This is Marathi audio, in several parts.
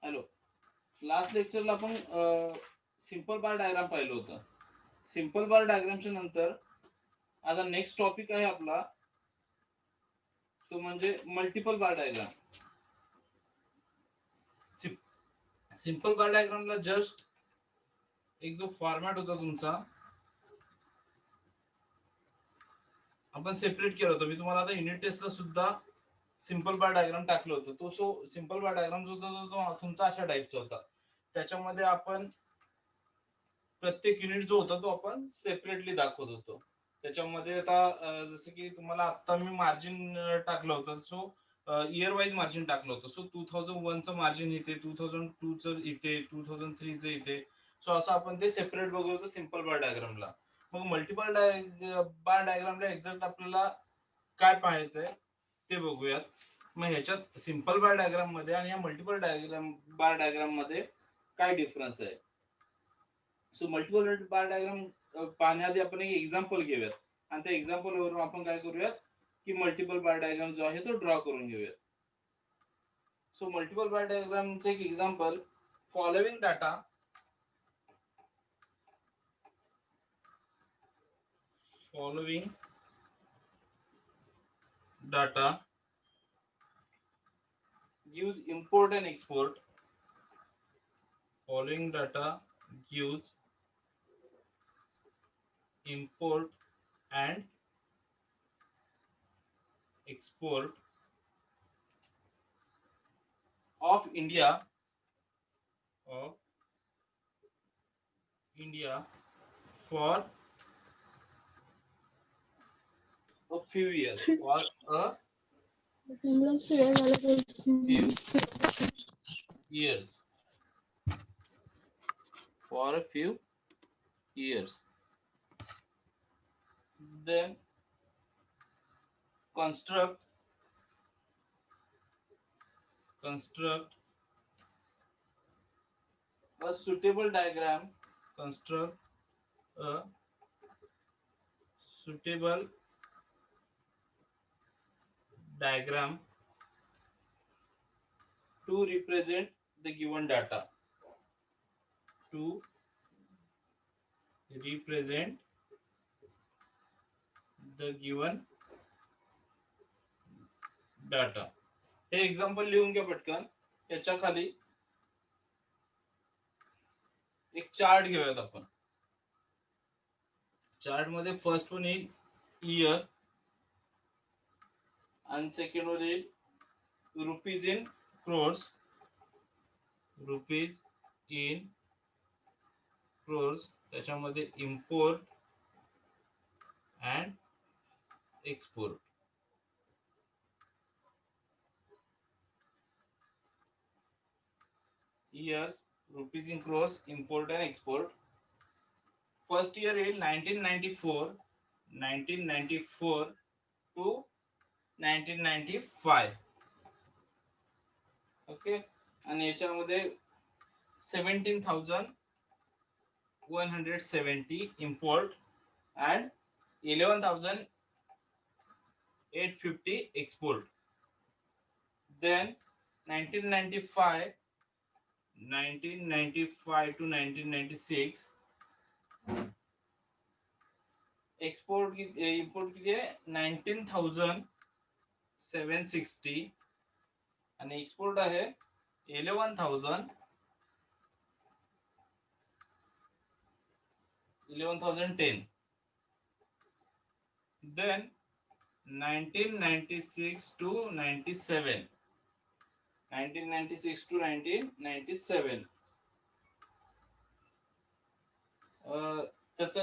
हॅलो, लास्ट लेक्चरला आपण सिंपल बार डायग्राम पाहिलं होतं. सिंपल बार डायग्रामच्या नंतर आता नेक्स्ट टॉपिक आहे आपला, तो म्हणजे मल्टिपल बार डायग्राम. सिंपल बार डायग्रामला जस्ट एक जो फॉर्मॅट होता तुमचा, आपण सेपरेट केलं होतं. मी तुम्हाला आता युनिट टेस्टला सुद्धा सिंपल बार डायग्राम टाकलं होतं. तो सिंपल बार डायग्राम जो होता तो तुमचा अशा टाईपचा होता. त्याच्यामध्ये आपण प्रत्येक युनिट जो होता तो आपण सेपरेटली दाखवत होतो. त्याच्यामध्ये आता जसं की तुम्हाला आता मी मार्जिन टाकलं होतं. सो इयर वाईज मार्जिन टाकलं होतं. सो 2001 चं मार्जिन इथे, 2002 चं इथे, 2003 चं इथे. सो असं आपण ते सेपरेट बघत होतो सिंपल बार डायग्रामला. मग मल्टिपल बार डायग्रामला एक्झॅक्ट आपल्याला काय पाहायचंय ते बघूयात. मग ह्याच्यात सिंपल बार डायग्राम मध्ये आणि या मल्टिपल बार डायग्राम मध्ये काय डिफरन्स आहे. सो मल्टिपल बार डायग्राम पाहण्याआधी आपण एक एक्झाम्पल घेऊयात आणि त्या एक्झाम्पल वरून आपण काय करूयात की मल्टिपल बार डायग्राम जो आहे तो ड्रॉ करून घेऊयात. सो मल्टिपल बार डायग्रामचे एक example, following data gives import and export. Following data gives import and export of India for a few years. For a few years. Then construct a suitable diagram. Construct a suitable diagram to represent the given data. To represent the given data. हे एक्झाम्पल लिहून घ्या पटकन. याच्या खाली एक चार्ट घेऊयात आपण. चार्ट मध्ये फर्स्ट वन येईल इयर आणि सेकंड वर येईल rupees in crores. Rupees in crores. त्याच्यामध्ये import and export. years, rupees in crores, import and export. First year is 1994 to 1995. Okay. आणि याच्यामध्ये 17,170 import and 11,850 export. Then 1995 to 1996 export import किती आहे 19,760 आणि एक्सपोर्ट आहे 11,010. Then 1996 to 97. 1996 to 1997 त्याचं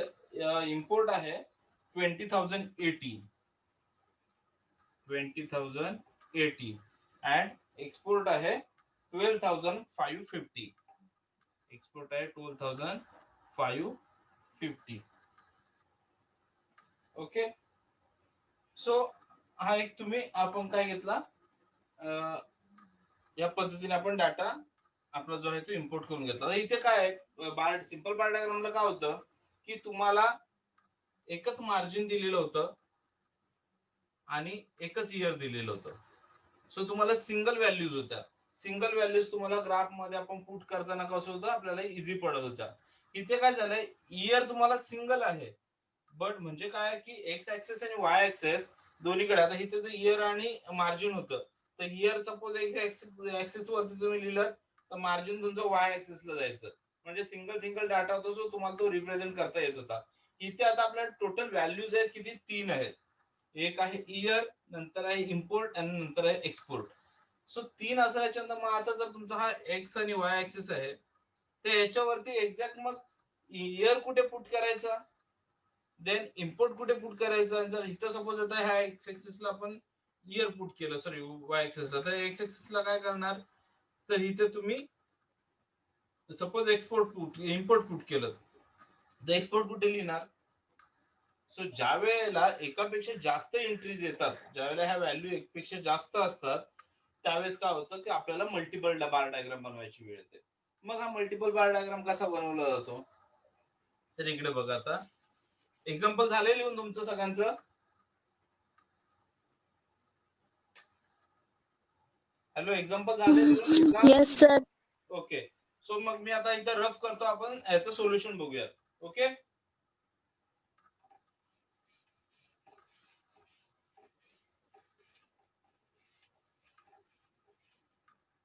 इम्पोर्ट आहे 20,080 and एक्सपोर्ट आहे 12,550. एक्सपोर्ट आहे 12,550. ओके. सो हा एक तुम्ही आपण काय घेतला, या पद्धतीने आपण डाटा आपला जो आहे तो इम्पोर्ट करून घेतला. इथे काय आहे सिंपल बार डायग्रामला काय होतं की तुम्हाला एकच मार्जिन दिलेलं होतं आणि एकच इयर दिलेलं होतं. सो तुम्हाला सिंगल व्हॅल्यूज होत्या. सिंगल व्हॅल्यूज तुम्हाला ग्राफ मध्ये आपण पुट करताना कसं होतं आपल्याला इझी पडत होत्या. इथे काय झालंय, इयर तुम्हाला सिंगल आहे, बट म्हणजे काय की एक्स ऍक्सेस आणि वाय ऍक्सेस दोन्हीकडे. आता इथे जर इयर आणि मार्जिन होतं, तर इयर सपोज एक्स ऍक्सेस वरती तुम्ही लिहिलं तर मार्जिन तुमचं वाय ऍक्सेसला जायचं. म्हणजे सिंगल सिंगल डाटा होता जो तुम्हाला तो रिप्रेझेंट करता येत होता. इथे आता आपल्या टोटल व्हॅल्यूज आहेत किती, 3 आहेत. एक आहे इयर, नंतर आहे इम्पोर्ट आणि नंतर आहे एक्सपोर्ट. सो 3 असल्याच्या नंतर मग आता जर तुमचा हा एक्स आणि वाय ऍक्सेस आहे, तर याच्यावरती एक्झॅक्ट मग इयर कुठे पुट करायचा, देन इम्पोर्ट कुठे पुट करायचं. आणि जर इथं सपोज आता ह्या एक्स ऍक्सेसला आपण इयर पुट केलं, सॉरी वाय ऍक्सेसला, तर एक्स ऍक्सेसला काय करणार, तर इथे तुम्ही suppose export put import put केलं, तर एक्सपोर्ट कुठे लिहिणार. सो ज्या वेळेला एकापेक्षा जास्त एंट्रीज येतात, ज्या वेळेला ह्या व्हॅल्यू एकपेक्षा जास्त असतात, त्यावेळेस काय होतं की आपल्याला मल्टिपल बार डायग्राम बनवायची वेळ येते. मग हा मल्टिपल बार डायग्राम कसा बनवला जातो, तर इकडे बघा. आता एक्झाम्पल झाले लिहून तुमचं सगळ्यांचं. हॅलो, एक्झाम्पल झाले लिहून? Yes sir. ओके. सो मग मी आता इथं रफ करतो, आपण याचं सोल्युशन बघूया. ओके.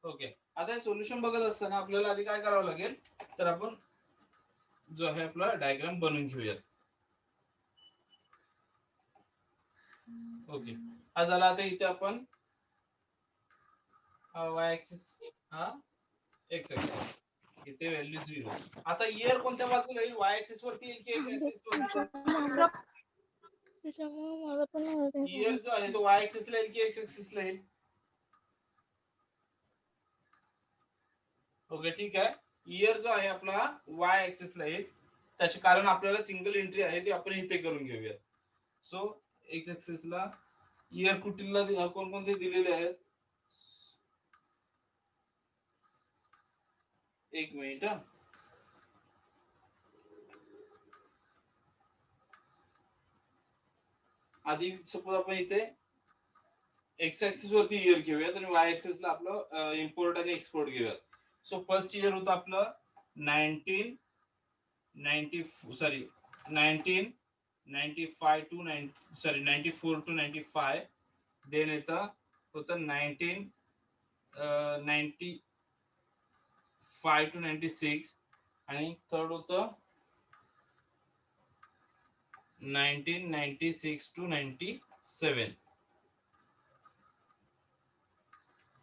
ओके, आता हे सोल्युशन बघत असताना आपल्याला आधी काय करावं लागेल, तर आपण जो आहे आपला डायग्राम बनवून घेऊयात. ओके, हा झाला. आता इथे आपण वाय ऍक्सिस, हा एक्स ऍक्सिस, इथे व्हॅल्यू 0. आता इयर कोणत्या बाजूला येईल, वाय ऍक्सिस वरती येईल की एक्स ऍक्सिस वरती? इयर जो आहे तो वाय ऍक्सिस ला येईल की एक्स ऍक्सिस ला येईल? ओके, ठीक आहे. इयर जो आहे आपला वाय ऍक्सिस ला येईल, त्याचे कारण आपल्याला सिंगल एंट्री आहे ती आपण इथे करून घेऊया. सो एक्स ऍक्सिस ला इयर कुठला कोणकोणते दिलेले आहेत, एक मिनिट. आधी सपोज आपण इथे एक्स ऍक्सिस वरती इयर घेऊयात आणि वाय ऍक्सिस ला आपलं इम्पोर्ट आणि एक्सपोर्ट घेऊयात. सो फर्स्ट इयर होतं आपलं 1995 टू 94 टू 95. देन येतं होतं 1995 टू 96. आणि थर्ड होतं 1996 टू 97.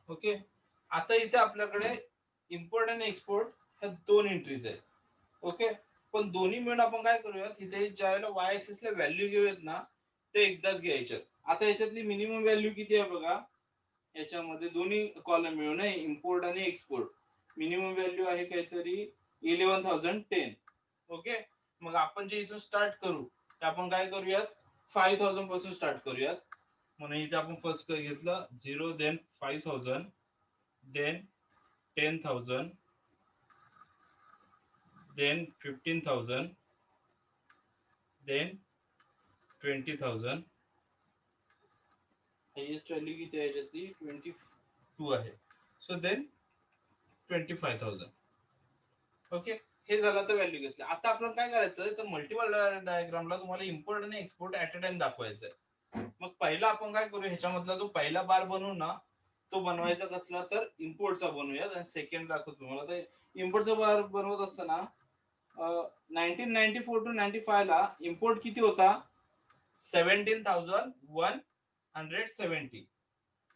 ओके. आता इथे आपल्याकडे इम्पोर्ट आणि एक्सपोर्ट ह्या 2 एंट्रीज आहेत. ओके, पण दोन्ही मिळून आपण काय करूयात, इथे ज्या वेळेला वाय ऍक्सिस ला व्हॅल्यू घेऊयात ना, ते एकदाच घ्यायच्यात. आता याच्यातली मिनिमम व्हॅल्यू किती आहे बघा, याच्यामध्ये दोन्ही कॉलम मिळून आहे, इम्पोर्ट आणि एक्सपोर्ट. मिनिमम व्हॅल्यू आहे काहीतरी 11,010. ओके, मग आपण जे इथून स्टार्ट करू ते आपण काय करूयात, 5,000 पासून स्टार्ट करूयात. म्हणून इथे आपण फर्स्ट घेतलं 0, then 5,000, then 10,000, then 15,000, then 20,000. Highest value किती आहे याच्यातली, 22 आहे. So then 25,000. ओके, हे झालं तर व्हॅल्यू घेतली. आता आपण काय करायचं, तर मल्टिपल डायग्रामला तुम्हाला इम्पोर्ट आणि एक्सपोर्ट ऍट अ टाइम दाखवायचं आहे. मग पहिला आपण काय करू, ह्याच्यामधला जो पहिला बार बनवू ना, तो बनवायचा कसला, तर इम्पोर्टचा बनवूया. आणि सेकंड दाखवतो तुम्हाला. तर इम्पोर्टचा बार बनवत असताना 1994 टू 95 ला इम्पोर्ट किती होता, 17,170.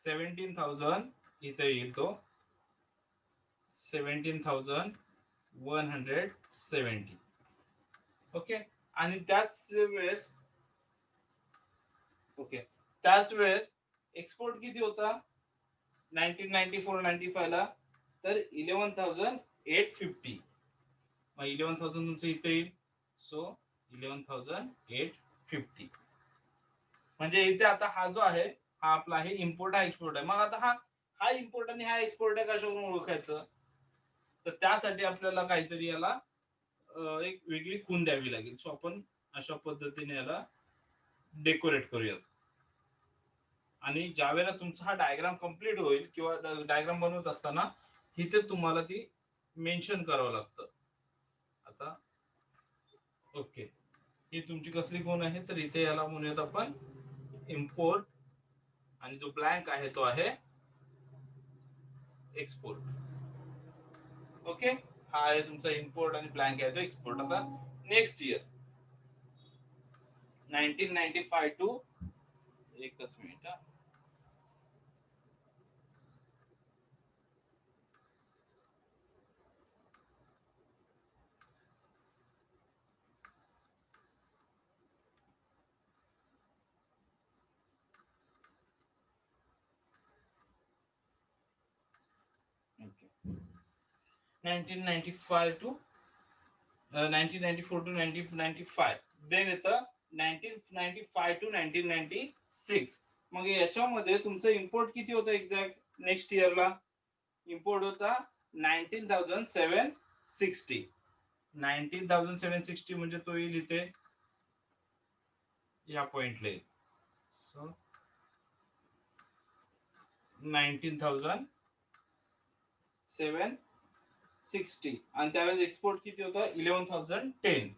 17,000 इथे येईल तो 17,170. ओके, आणि त्याच वेळेस एक्सपोर्ट किती होता 1994-95 ला, तर 11,850. मग 11,000 तुमचं इथे येईल. सो 11,850. म्हणजे इथे आता हा जो आहे हा आपला आहे इम्पोर्ट, हा एक्सपोर्ट आहे. मग आता हा इम्पोर्ट आणि हा एक्सपोर्ट आहे कशावरून ओळखायचं, तर त्यासाठी आपल्याला काहीतरी याला एक वेगळी खून द्यावी लागेल. सो आपण अशा पद्धतीने याला डेकोरेट करूयात. आणि ज्या वेळेला तुमचा हा डायग्राम कम्प्लीट होईल किंवा डायग्राम बनवत असताना इथे तुम्हाला ती मेन्शन करावं लागतं. आता ओके, ही तुमची कसली कोण आहे, तर इथे याला म्हणूयात आपण इम्पोर्ट, आणि जो ब्लँक आहे तो आहे एक्सपोर्ट. ओके, हा आहे तुमचा इम्पोर्ट आणि ब्लँक आहे तो एक्सपोर्ट. आता नेक्स्ट इयर 1995 टू, एकच मिनिट हा. ओके, 1995 टू 1994 टू 1995, देन येतं 1995 टू 1996. मग याच्यामध्ये तुमचं इम्पोर्ट किती होतं एक्झॅक्ट नेक्स्ट इयरला? इम्पोर्ट होता 19,760. 19,760 म्हणजे तो येईल इथे या पॉइंटला येईल. सो 19,760, आणि त्यावेळेस एक्सपोर्ट किती होता? 11,010.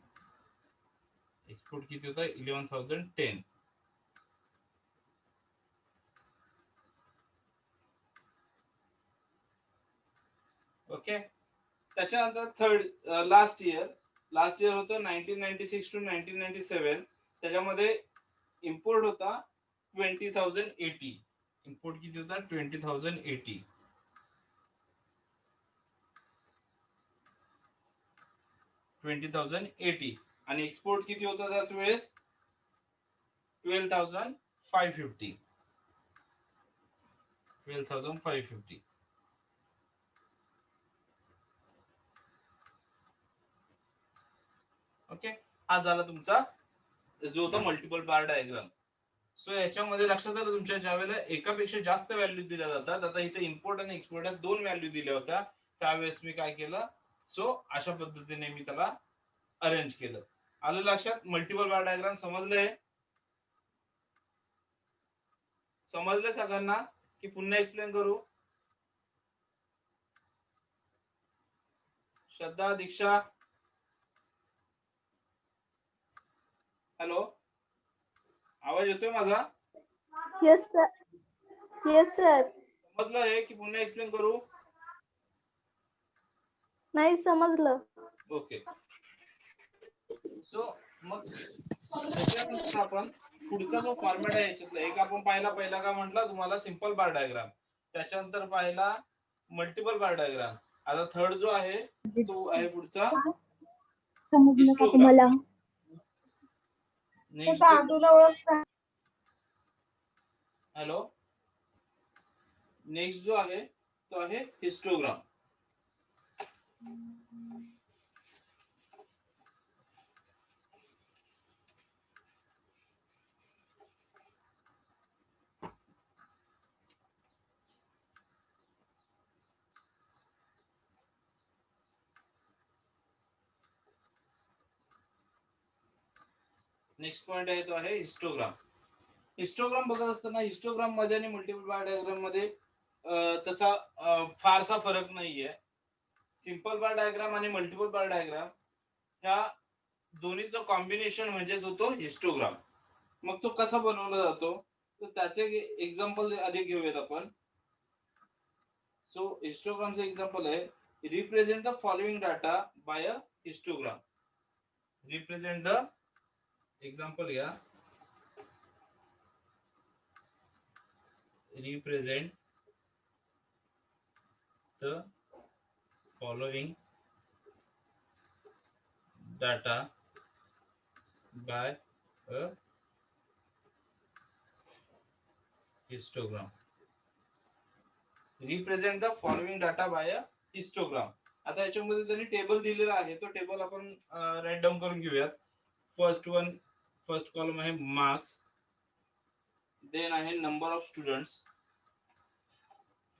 एक्सपोर्ट किती होता? 11,010. ओके, त्याच्यानंतर थर्ड लास्ट इयर होतं 1996 टू 1997. त्याच्यामध्ये इम्पोर्ट होता 20,080. इम्पोर्ट किती होता? 20,080. 20,080, आणि एक्सपोर्ट किती होता त्याच वेळेस? 12,550. 12,550. ओके, हा झाला तुमचा जो होता मल्टिपल बार डायग्राम. सो याच्यामध्ये लक्षात आलं तुमच्या, ज्या वेळेला एकापेक्षा जास्त व्हॅल्यू दिल्या जातात, आता इथे इम्पोर्ट आणि एक्सपोर्ट या दोन व्हॅल्यू दिल्या होत्या, त्यावेळेस मी काय केलं, सो अशा पद्धतीने मी त्याला अरेंज केलं. आलं लक्षात? मल्टिपल बार डायग्राम समजलंय? समजलं सगळ्यांना की पुन्हा एक्सप्लेन करू? श्रद्धा, दीक्षा, हॅलो, आवाज येतोय माझा? Yes sir. Yes sir. समजलं आहे की पुन्हा एक्सप्लेन करू? नाही समजलं. ओके, सो मग त्याच्यानंतर आपण पुढचा जो फॉर्मॅट आहे याच्यातला एक आपण पहिला काय म्हटला तुम्हाला, सिंपल बार डायग्राम. त्याच्यानंतर पाहिला मल्टिपल बार डायग्राम. आता थर्ड जो आहे तो आहे पुढचा हिस्टोग्राम. नेक्स्ट, हॅलो, नेक्स्ट जो आहे तो आहे हिस्टोग्राम. नेक्स्ट पॉइंट आहे तो आहे हिस्टोग्राम. हिस्टोग्राम बघत असताना हिस्टोग्राम मध्ये आणि मल्टिपल बार डायग्राम मध्ये तसा फारसा फरक नाहीये. सिंपल बार डायग्राम आणि मल्टिपल बार डायग्राम ह्या दोन्हीचं कॉम्बिनेशन म्हणजेच होतो हिस्टोग्राम. मग तो कसा बनवला जातो, तर त्याचे एक्झाम्पल आधी घेऊयात आपण. सो हिस्टोग्रामचं एक्झाम्पल आहे, represent the following data by a histogram. Represent the, example घ्या, represent the following data by a histogram. Represent the following data by a histogram. आता याच्यामध्ये त्यांनी टेबल दिलेला आहे, तो टेबल आपण राईट डाऊन करून घेऊयात. फर्स्ट कॉलम आहे मार्क्स, देन आहे number of students.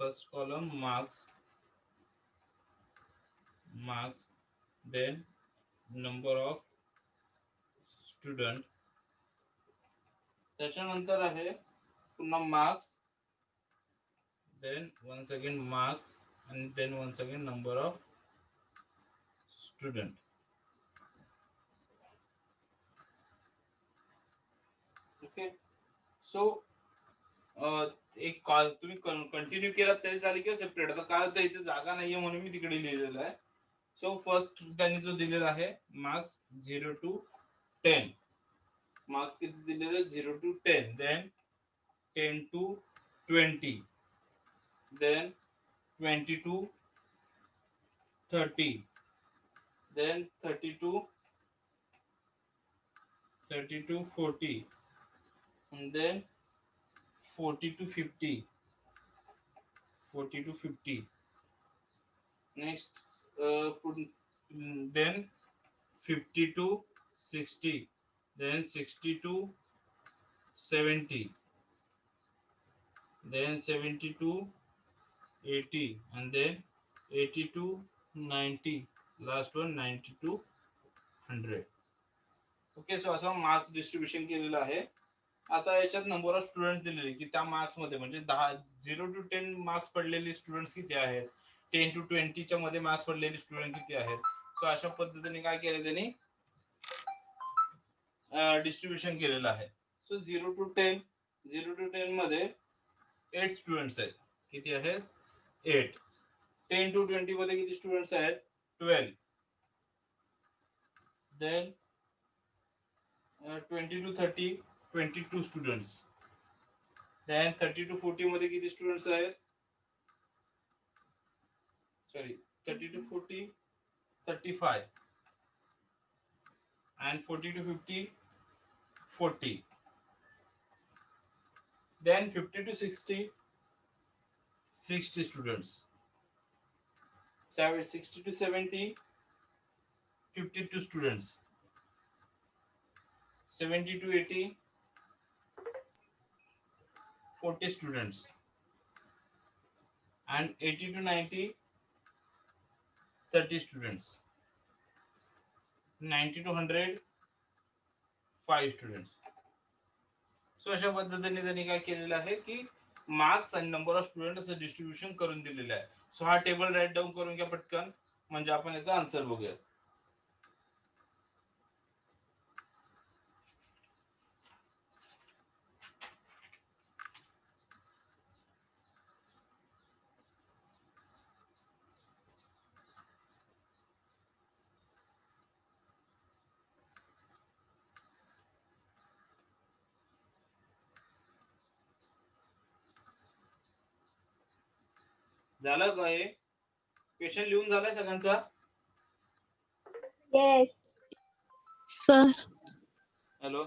First column marks, then number of student. त्याच्यानंतर आहे पुन्हा marks, then once again marks, and then once again number of student. Okay, so एक कॉल तुम्ही कंटिन्यू केलात तरी चालेल किंवा सेपरेट. आता काय होतं इथे जागा नाहीये म्हणून मी तिकडे लिहिलेलं आहे. सो फर्स्ट त्यांनी जो दिलेला आहे मार्क्स 0 to 10, मार्क्स किती दिलेले 0 to 10, then 10 to 20, then 20 to 30, then 30 to 40, and then 40 to 50, 40 to 50. Next, then 50 to 60, then 60 to 70, then 70 to 80, and then 80 to 90, last one 90 to 100. Okay, so असं मार्क्स डिस्ट्रीब्युशन केलेलं आहे. आता याच्यात नंबर ऑफ स्टुडंट दिलेले की त्या मार्क्स मध्ये म्हणजे 0 to 10 मार्क्स पडलेले स्टुडंट्स किती आहेत, 10 to 20 च्या मध्ये मार्क्स पडलेले स्टुडंट किती आहेत. सो अशा पद्धतीने काय केलं त्यांनी डिस्ट्रीब्युशन केलेलं आहे. सो 0 to 10 मध्ये 8 स्टुडंट्स आहेत. किती आहेत? 8. 10 to 20 मध्ये किती स्टुडंट्स आहेत? 12. Then 20 to 30, 22 students. Then 30 to 40 मध्ये किती स्टुडंट्स आहेत? Sorry, 30 to 40, 35, and 40 to 50, 40. Then 50 to 60, 60 students. 60 to 70, 52 students. 70 to 80, 40 students. And 80 to 90, 30 students. 90 to 100, 5 students. So अशा पद्धतीने त्यांनी काय केलेलं आहे की मार्क्स आणि नंबर ऑफ स्टुडंट असं डिस्ट्रीब्युशन करून दिलेलं आहे. सो हा टेबल राईट डाऊन करून घ्या पटकन, म्हणजे आपण याचा आन्सर बघूया. झालं का हे क्वेश्चन लिहून झालाय सगळ्यांचा? Yes sir. हॅलो,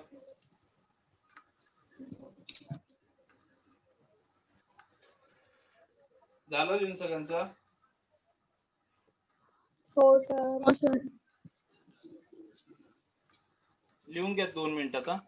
झालं लिहून सगळ्यांचा? हो सर. हो सर. लिहून घ्या 2 मिनिटात. हा,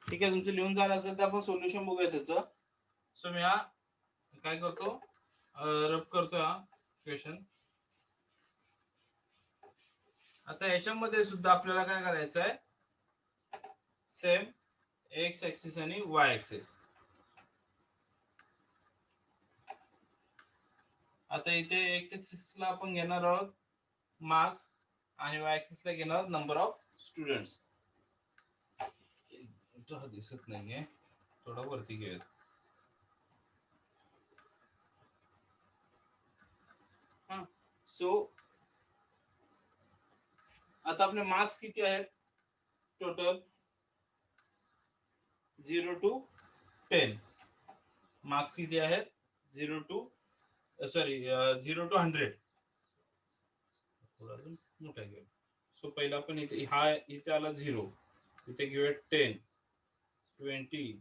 ठीक आहे. तुमचं लिहून झालं असेल तर आपण सोल्युशन बघूया त्याचं. सो मी हा काय करतो, रब करतो हा क्वेश्चन. आता याच्यामध्ये सुद्धा आपल्याला काय करायचं आहे, सेम एक्स ऍक्सिस आणि वाय ऍक्सिस. आता इथे एक्स ऍक्सिसला आपण घेणार आहोत मार्क्स आणि वाय ऍक्सिसला घेणार आहोत नंबर ऑफ स्टुडंट्स. हा दिसत नाहीये, थोडा वरती घेऊयात. हा, सो आता आपले मार्क्स किती आहेत टोटल? 0 to 10. मार्क्स किती आहेत? 0 to 100. थोडा मोठा घेऊ. सो पहिला आपण इथे आला 0, इथे घेऊया 10, 20,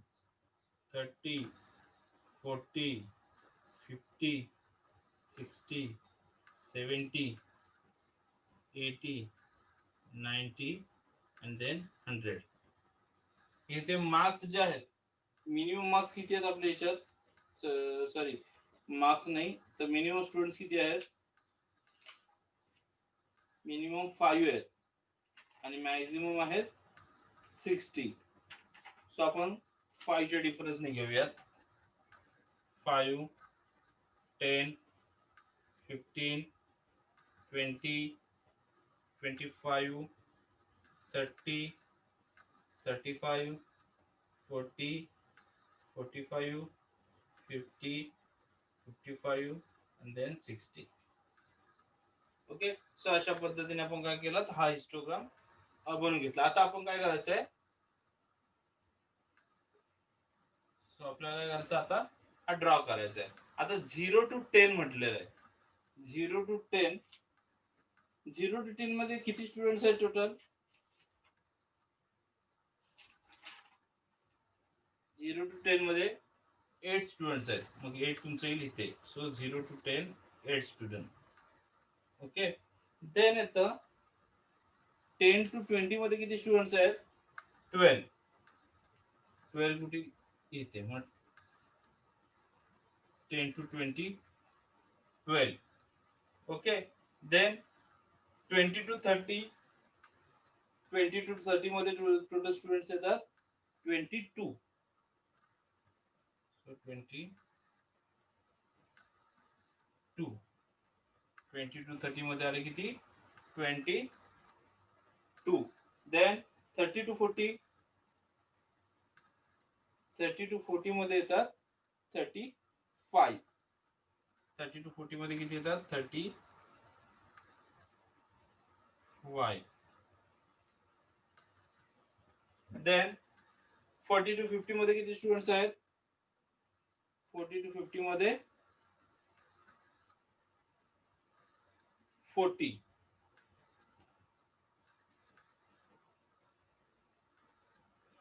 30, 40, 50, 60, 70, 80, 90 and then 100. इथे मार्क्स जे आहेत, मिनिमम मार्क्स किती आहेत आपल्या याच्यात? सॉरी, मार्क्स नाही तर मिनिमम स्टुडंट्स किती आहेत? मिनिमम 5 आहेत आणि मॅक्झिमम आहेत 60. सो आपण 5 चे डिफरन्स ने घेऊयात. 5, 10, 15, 20, 25, 30, 35, 40, 45, 50, 55 and then 60. ओके. सो अशा पद्धतीने आपण काय केलं, हा हिस्टोग्राम बनवून घेतला. आता आपण काय करायचंय, सो आपल्याला काय करायचं आता, हा ड्रॉ करायचा आहे. आता 0 to 10 म्हटलेलं आहे. 0 to 10, 0 to 10 मध्ये किती स्टुडंट्स आहेत टोटल? 0 to 10 मध्ये 8 स्टुडंट्स आहेत. मग 8 तुमचं येईल इथे. So 0 to 10, 8 student. Okay. Then येतं 10 to 20 मध्ये किती स्टुडंट्स आहेत? 12. 12 कुठे येते? मग 10 to 20, 12. Okay. Then 20 to 30, 20 to 30 मध्ये टोटल स्टुडंट्स येतात 22. So 22. 20 to 30 मध्ये आले किती? 22. देन 30 to 40, 30 to 40 मध्ये येतात 35. 30 to 40 मध्ये किती येतात? 35. देन 40 to 50 मध्ये किती स्टुडंट्स आहेत? 40 to 50 मध्ये 40.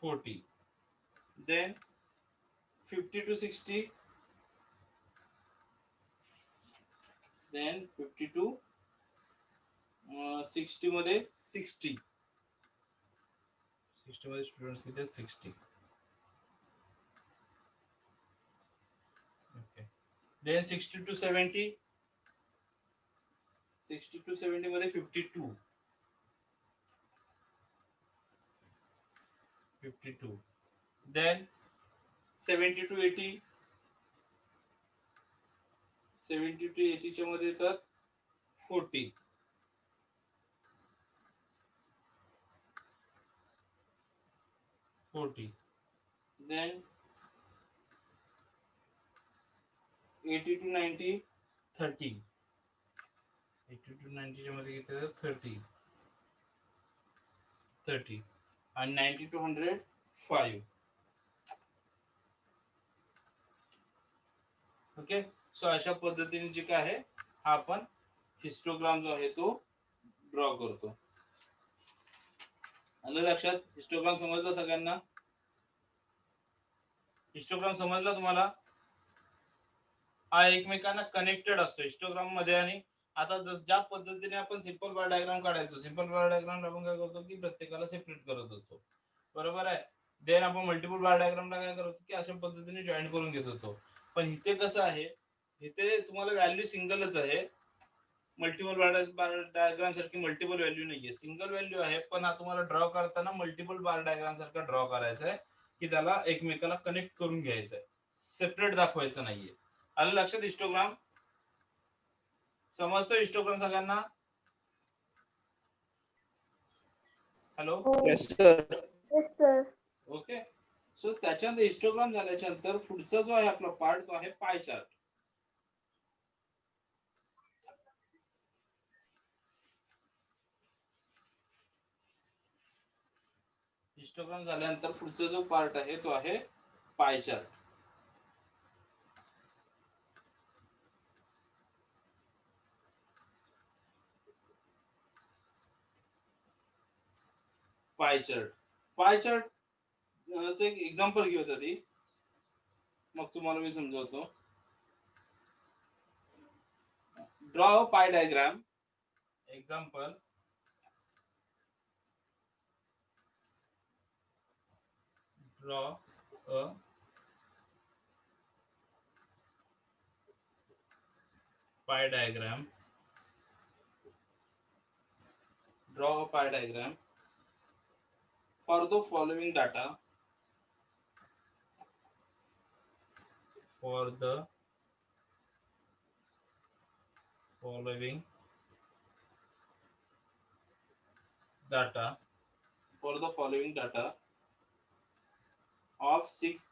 40. Then 50 to 60. Then 50 to 60 मध्ये 60. 60 मध्ये स्टुडंट्स किती आहेत? 60. ओके. Then 60 to 70. 60 to 70 मध्ये 52. 52. Then 70 to 80. 70 to 80 च्या मध्ये येतात 40. 40. Then 80 to 90, 30. 80 to 90 च्या मध्ये किती येतात? 30. 30. आणि 90 to 100, 5. ओके. सो अशा पद्धतीने जे काय आहे, हा आपण हिस्टोग्राम जो आहे तो ड्रॉ करतो. आलं लक्षात? हिस्टोग्राम समजला सगळ्यांना? हिस्टोग्राम समजला तुम्हाला? हा एकमेकांना कनेक्टेड असतो हिस्टोग्राम मध्ये. आणि आता ज्या पद्धतीने आपण सिंपल बार डायग्राम काढायचो, सिंपल बार डायग्राम आपण काय करतो की प्रत्येकाला सेपरेट करत होतो, बरोबर आहे. देन आपण मल्टिपल बार डायग्रामला काय करतो की अशा पद्धतीने जॉईन करून घेत होतो. पण इथे कसं आहे, इथे तुम्हाला व्हॅल्यू सिंगलच आहे. मल्टिपल बार डायग्राम सारखी मल्टिपल व्हॅल्यू नाहीये, सिंगल व्हॅल्यू आहे. पण हा तुम्हाला ड्रॉ करताना मल्टिपल बार डायग्राम सारखा ड्रॉ करायचा आहे की त्याला एकमेकाला कनेक्ट करून घ्यायचं आहे, सेपरेट दाखवायचं नाहीये. आलं लक्षात? हिस्टोग्राम समजतो? हिस्टोग्राम सगळ्यांना? Hello. Yes, sir. Okay. So त्याच्यानंतर हिस्टोग्राम झाल्याच्या नंतर पुढचा जो आहे आपला पार्ट तो आहे पाय चार्ट. हिस्टोग्राम झाल्यानंतर पुढचा जो पार्ट आहे तो आहे पाय चार्ट. पाय चार्ट एक एक्झाम्पल घेऊया. ती मग तुम्हाला मी समजावतो. Draw a pie diagram. Example, draw a pie diagram. Draw a pie diagram for the following data. For the following data. For the following data of sixth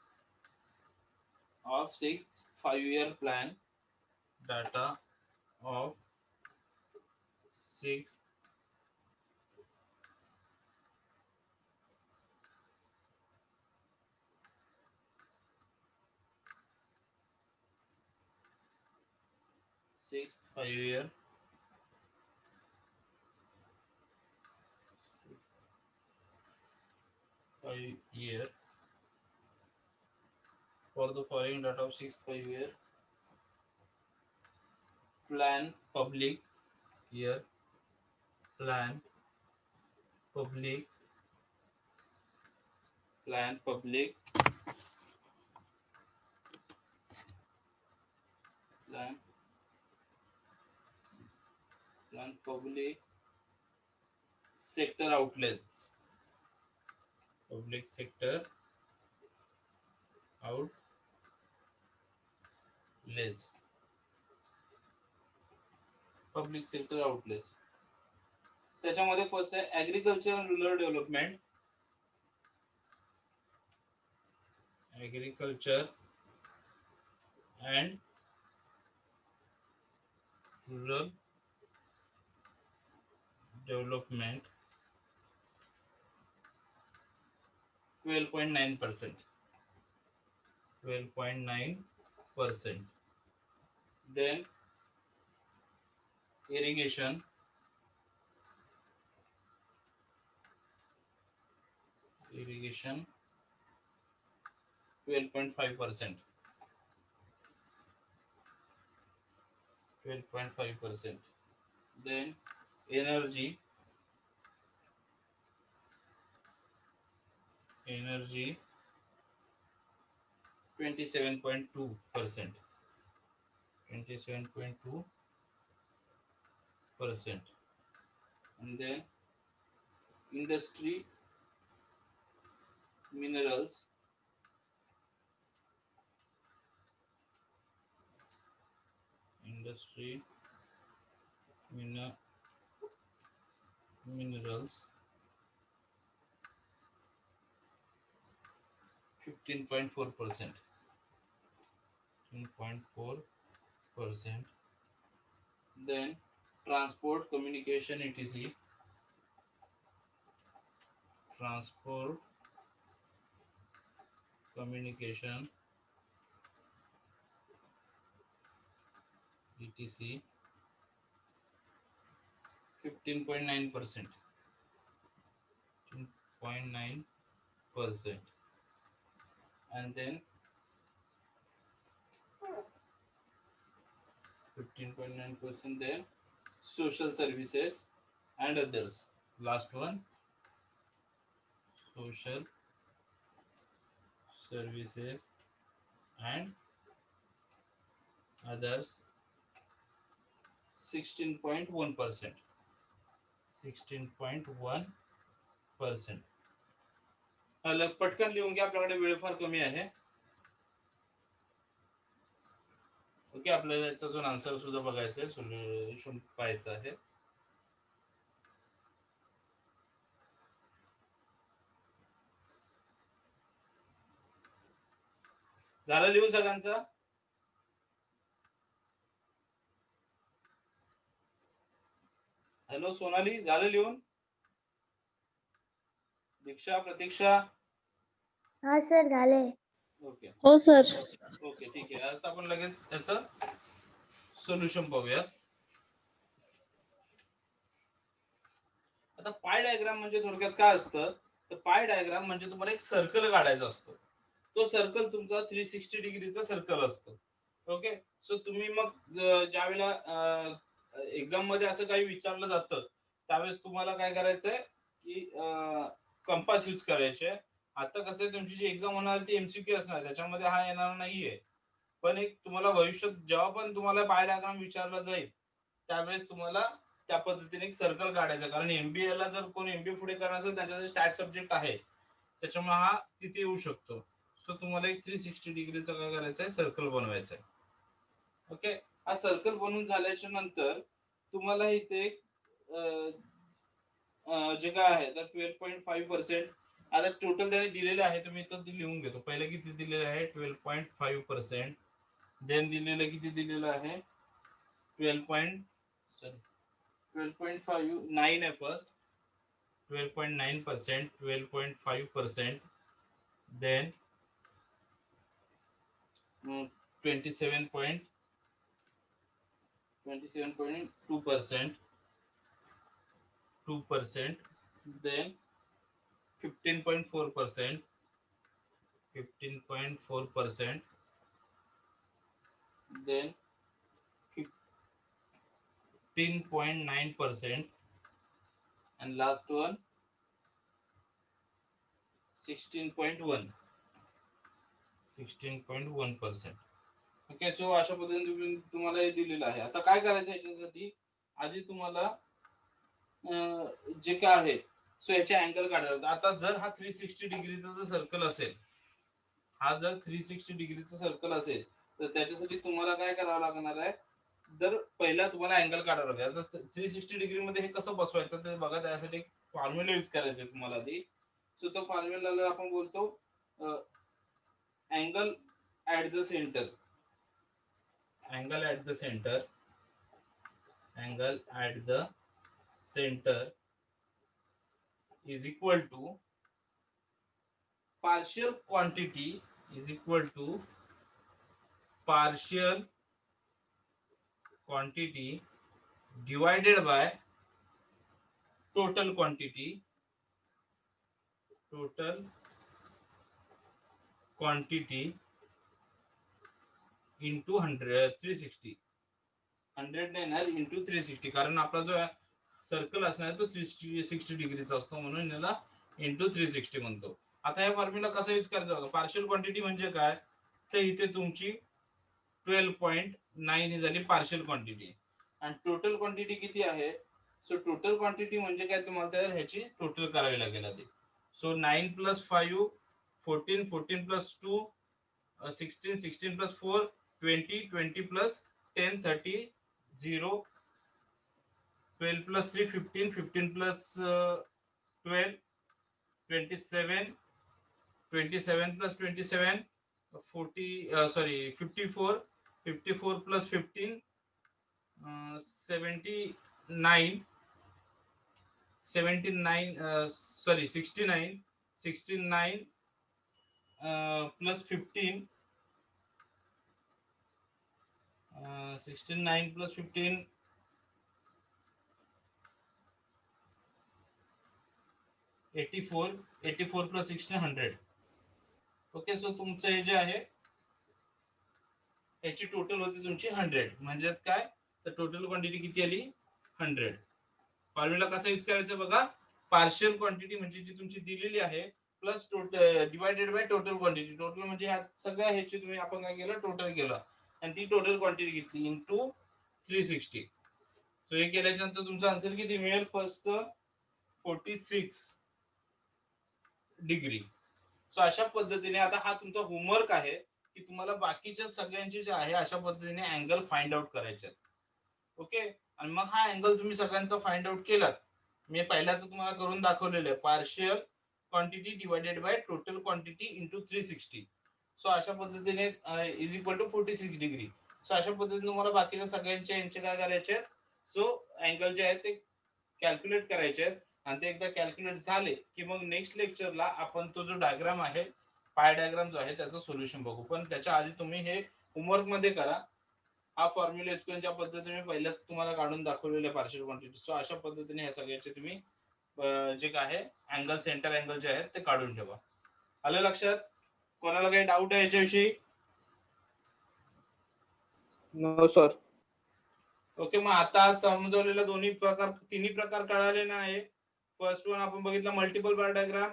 5-year plan. Data of sixth sixth 5-year for the following data of sixth 5-year plan public year plan public plan public plan plan public sector outlets. Public sector outlets. Public sector outlets. त्याच्यामध्ये फर्स्ट आहे agriculture and rural development. Agriculture and rural development 12.9%. 12.9%. Then irrigation 12.5%. 12.5%. Then energy 27.2%. 27.2%. And then industry minerals 15.4%. 15.4%. Then transport communication etc. Transport communication etc 15.9%. 15.9%. And then 15.9%. Then social services and others. Last one, social services and others 16.1%. 16.1%. पटकन लिहून घ्या, आपल्याकडे वेळ फार कमी आहे. ओके, आपल्याला याचा जो आन्सर सुद्धा बघायचा आहे, सोल्युशन पाहायचं आहे. झालं लिहून सगळ्यांचं? हॅलो सोनाली, झालं लिहून? दीक्षा, प्रतीक्षा? हा सर झाले. ओके हो सर. ओके, ठीक आहे. आता आपण लगेच याचं सोल्युशन पाहूया. आता पाय डायग्राम म्हणजे थोडक्यात काय असतं, तर पाय डायग्राम म्हणजे तुम्हाला एक सर्कल काढायचा असतो. तो सर्कल तुमचा 360 डिग्रीचा सर्कल असतो. ओके. सो तुम्ही मग ज्या वेळेला एक्झाम मध्ये असं काही विचारलं जातं त्यावेळेस तुम्हाला काय करायचंय की कंपास यूज करायचे. आता कसं आहे तुमची जी एक्झाम होणार ती एमसीक्यू असणार त्याच्यामध्ये हा येणार नाहीये. पण एक तुम्हाला भविष्यात जेव्हा पण तुम्हाला पाय डायग्राम विचारला जाईल त्यावेळेस तुम्हाला त्या पद्धतीने एक सर्कल काढायचा. कारण एमबीए ला जर कोणी एमबीए पुढे करणार असेल त्यांचा स्टॅट सब्जेक्ट आहे त्याच्यामुळे हा तिथे येऊ शकतो. सो तुम्हाला एक 360 डिग्रीचा काय करायचं आहे सर्कल बनवायचा आहे. ओके. हा सर्कल बनवून झाल्याच्या नंतर तुम्हाला इथे जे काय आहे तर 12.5%. आता टोटल त्याने दिलेले आहे तुम्ही इथं लिहून घेतो. पहिले किती दिलेले आहे 12.5%. देन दिलेलं किती दिलेलं आहे 12.9 आहे first. 12.9%, 12.5%, then 27.2%, 2%, then 15.4%, 15.4%, then 15.9%, and last one 16.1%. Okay. So अशा पद्धतीने तुम्हाला हे दिलेलं आहे. आता काय करायचं याच्यासाठी आधी तुम्हाला जे काय आहे सो याचे अँगल काढायला. आता जर हा 360 डिग्रीचा जर सर्कल असेल हा जर 360 डिग्रीचा सर्कल असेल तर त्याच्यासाठी तुम्हाला काय करावं लागणार आहे तर पहिला तुम्हाला अँगल काढावा लागेल. आता 360 डिग्री मध्ये हे कसं बसवायचं ते बघा. त्यासाठी एक फॉर्म्युला यूज करायचा आहे तुम्हाला आधी. सो तो फॉर्म्युलाला आपण बोलतो angle at the centre. Angle at the centre, angle at the centre is equal to partial quantity is equal to partial quantity divided by total quantity, total quantity into 100 360. 100 ने येणार इंटू 360 कारण आपला जो सर्कल असणार तो 360 डिग्रीचा असतो म्हणून याला इंटू 360 म्हणतो. आता या फॉर्म्युला कसा यूज करायचा बघा. पार्शियल क्वांटिटी म्हणजे काय तर इथे तुमची 12.9 ही झाली पार्शियल क्वांटिटी आणि टोटल क्वांटिटी किती आहे. सो टोटल क्वांटिटी म्हणजे काय तुम्हाला तर ह्याची टोटल करावी लागेल आधी. सो 9 + 5 14, 14 + 2 16, 16 + 4 20, 20 + 10 30 0 12 + 3 15, 15 + 12 27, 27 + 27 40 54, 54 + 15 79, 69 69 + 15 69 + 15 84, 84 + 16 100. ओके. सो तुमचं हे जे आहे याची टोटल होती तुमची 100 म्हणजे काय तर टोटल क्वांटिटी किती आली 100. फॉर्म्युला कसा यूज करायचा बघा. पार्शियल क्वांटिटी म्हणजे जी तुमची दिलेली आहे plus total divided by total quantity. Total म्हणजे ह्या सगळ्या ह्याची तुम्ही आपण काय केलं टोटल केलं आणि ती टोटल क्वांटिटी घेतली इंटू 360. सो हे केल्याच्या नंतर तुमचा आन्सर किती मिळेल फर्स्ट 46 डिग्री. सो अशा पद्धतीने आता हा तुमचा होमवर्क आहे की तुम्हाला बाकीच्या सगळ्यांचे जे आहे अशा पद्धतीने अँगल फाइंड आउट करायचे. ओके. आणि मग हा अँगल तुम्ही सगळ्यांचा फाइंड आउट केलात. मी पहिल्याच तुम्हाला करून दाखवलेलं आहे partial quantity divided by total quantity into 360. So अशा पद्धतीने is equal to 46 degree. So अशा पद्धतीने तुम्हाला बाकीच्या सगळ्यांचे यांचे काय करायचे सो अँगल जे आहेत ते कॅल्क्युलेट करायचे आहेत आणि ते एकदा कॅल्क्युलेट झाले की मग नेक्स्ट लेक्चरला आपण तो जो डायग्राम आहे पाय डायग्राम जो आहे त्याचं सोल्युशन बघू. पण त्याच्या आधी तुम्ही हे होमवर्क मध्ये करा. हा फॉर्म्युला यूज करून ज्या पद्धतीने पहिल्याच तुम्हाला काढून दाखवलेले पार्शियल क्वांटिटी सो अशा पद्धतीने या सगळ्याचे तुम्ही जे काय आहे अँगल सेंटर अँगल जे आहेत ते काढून ठेवा. आलं लक्षात. कोणाला काही डाऊट आहे याच्याविषयी? No sir. ओके, मग आता समजवलेलं तिन्ही प्रकार कळाले नाही. फर्स्ट वन आपण बघितलं मल्टिपल बार डायग्राम,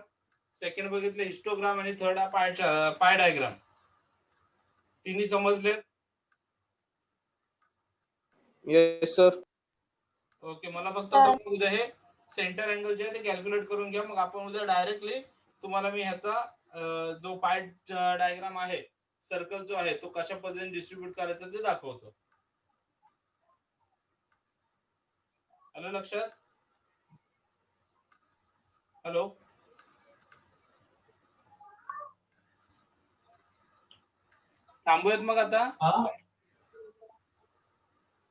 सेकंड बघितलं हिस्टोग्राम आणि थर्ड हा पाय डायग्राम. तिन्ही समजले? Yes sir. ओके, मला फक्त तुम्ही उद्या हे सेंटर अँगल जे आहे ते कॅल्क्युलेट करून घ्या. मग आपण उद्या डायरेक्टली तुम्हाला मी ह्याचा जो पाय डायग्राम आहे, सर्कल जो आहे तो कशा पद्धतीने डिस्ट्रीब्यूट करायचा ते दाखवतो. आलं लक्षात? हॅलो, थांबूयात मग आता.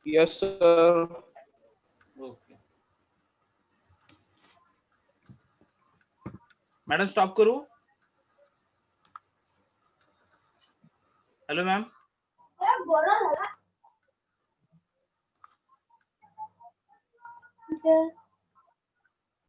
Yes sir. Okay madam, stop करू? Hello ma'am. ठीक आहे.